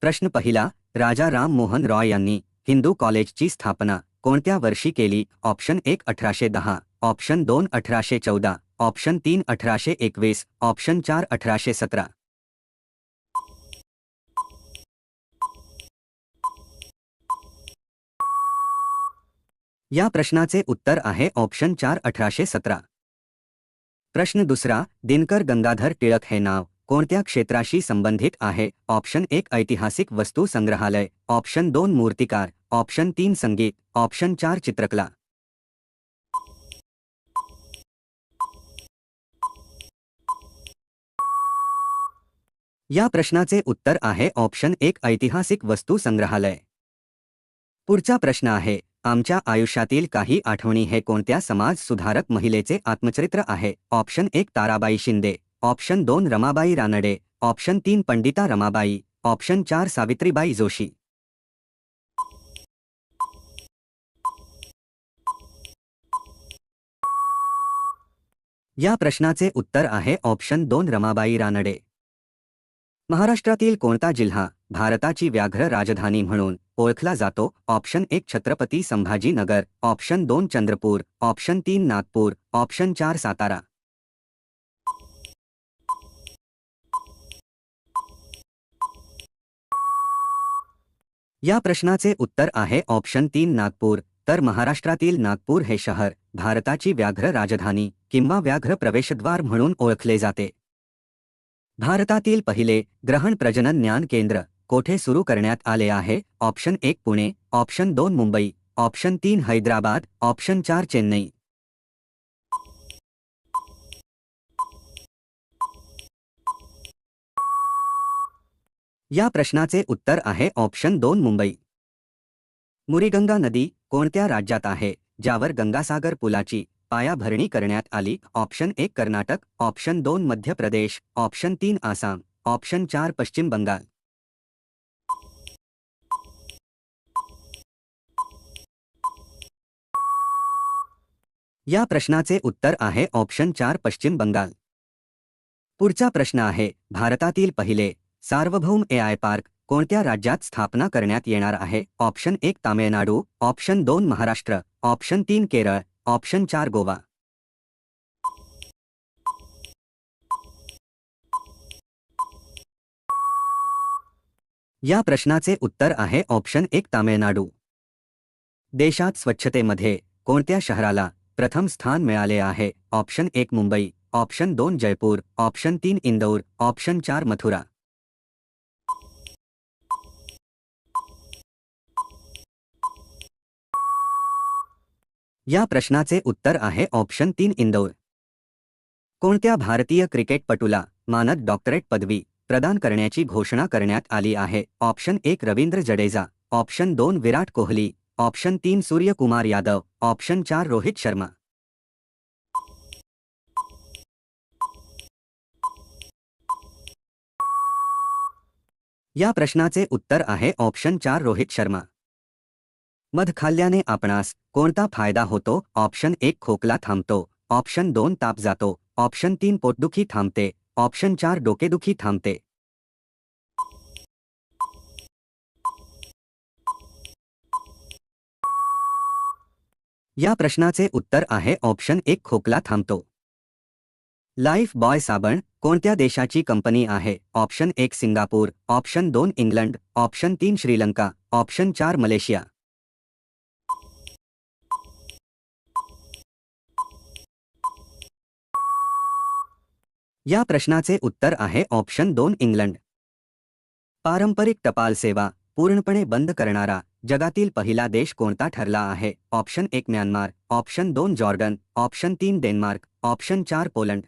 प्रश्न पहिला, राजा राम मोहन रॉय यांनी हिंदू कॉलेजची स्थापना कोणत्या वर्षी केली? Option 1 1810, option 2 1814, option 3 1821, option 4 1817. या प्रश्नाचे उत्तर आहे ऑप्शन 4 1817. प्रश्न दुसरा, दिनकर गंगाधर टिळक हे नाव कोणत्या क्षेत्राशी संबंधित आहे? ऑप्शन 1 ऐतिहासिक वस्तू संग्रहालय, ऑप्शन 2 मूर्तिकार, ऑप्शन 3 संगीत, ऑप्शन 4 चित्रकला. या प्रश्नाचे उत्तर आहे ऑप्शन 1 ऐतिहासिक वस्तू संग्रहालय. पुढचा प्रश्न आहे, आमच्या आयुष्यातील काही आठवणी हे कोणत्या समाज सुधारक महिलेचे आत्मचरित्र आहे? Option 1 Tarabai Shinde, option 2 Ramabai Ranade, option 3 Pandita Ramabai, option 4 Savitribai Joshi. या प्रश्नाचे उत्तर आहे ऑप्शन 2 रमाबाई रानडे. महाराष्ट्रातील कोणता जिल्हा भारताची व्याघ्र राजधानी म्हणून ओळखला जातो? Option 1 Chhatrapati Sambhajinagar, option 2 Chandrapur, option 3 Nagpur, option 4 Satara. या प्रश्नाचे उत्तर आहे ऑप्शन 3 नागपूर. तर महाराष्ट्रातील नागपूर हे शहर भारताची व्याघ्र राजधानी किंवा व्याघ्र प्रवेशद्वार म्हणून ओळखले जाते. भारतातील पहिले ग्रहण प्रजनन ज्ञान केंद्र कोठे सुरू करण्यात आले आहे? Option 1 Pune, option 2 Mumbai, option 3 Hyderabad, option 4 Chennai. या प्रश्नाचे उत्तर आहे ऑप्शन 2 मुंबई. मुरीगंगा नदी कोणत्या राज्यात आहे ज्यावर गंगासागर पुलाची पायाभरणी करण्यात आली? Option 1 Karnataka, option 2 Madhya Pradesh, option 3 Assam, option 4 पश्चिम बंगाल. या प्रश्नाचे उत्तर आहे ऑप्शन 4 पश्चिम बंगाल. पुढचा प्रश्न आहे, भारतातील पहिले सार्वभौम एआय पार्क कोणत्या राज्यात स्थापना करण्यात येणार आहे? Option 1 Tamil Nadu, option 2 Maharashtra, option 3 Kerala, option 4 Goa. या प्रश्नाचे उत्तर आहे ऑप्शन 1 तामिळनाडू. देशात स्वच्छतेमध्ये कोणत्या शहराला प्रथम स्थान मिळाले आहे? Option 1 Mumbai, option 2 Jaipur, option 3 Indore, option 4 Mathura. या प्रश्नाचे उत्तर आहे ऑप्शन 3 इंदौर. कोणत्या भारतीय क्रिकेटपटूला मानद डॉक्टरेट पदवी प्रदान करण्याची घोषणा करण्यात आली आहे? Option 1 Ravindra Jadeja, option 2 Virat Kohli, option 3 Suryakumar Yadav, option 4 Rohit Sharma. या प्रश्नाचे उत्तर आहे ऑप्शन 4 रोहित शर्मा. मध खाल्ल्याने आपणास कोणता फायदा होतो? ऑप्शन 1 खोकला थांबतो, ऑप्शन 2 ताप जातो, ऑप्शन 3 पोटदुखी थांबते, ऑप्शन 4 डोकेदुखी थांबते. या प्रश्नाचे उत्तर आहे ऑप्शन 1 खोकला थांबतो. लाईफ बॉय साबण कोणत्या देशाची कंपनी आहे? Option 1 Singapore, option 2 England, option 3 Sri Lanka, option 4 Malaysia. या प्रश्नाचे उत्तर आहे ऑप्शन 2 इंग्लंड. पारंपरिक टपाल सेवा पूर्णपणे बंद करणारा जगातील पहिला देश कोणता ठरला आहे? Option 1 Myanmar, option 2 Jordan, option 3 Denmark, option 4 Poland.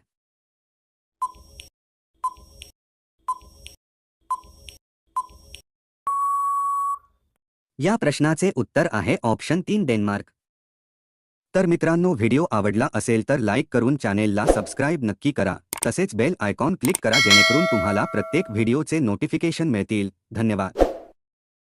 या प्रश्नाचे उत्तर आहे ऑप्शन 3 डेन्मार्क. तर मित्रांनो, व्हिडिओ आवडला असेल तर लाईक करून चॅनेलला सबस्क्राईब नक्की करा. तसेच बेल आयकॉन क्लिक करा जेणेकरून तुम्हाला प्रत्येक व्हिडिओचे नोटिफिकेशन मिळतील. धन्यवाद.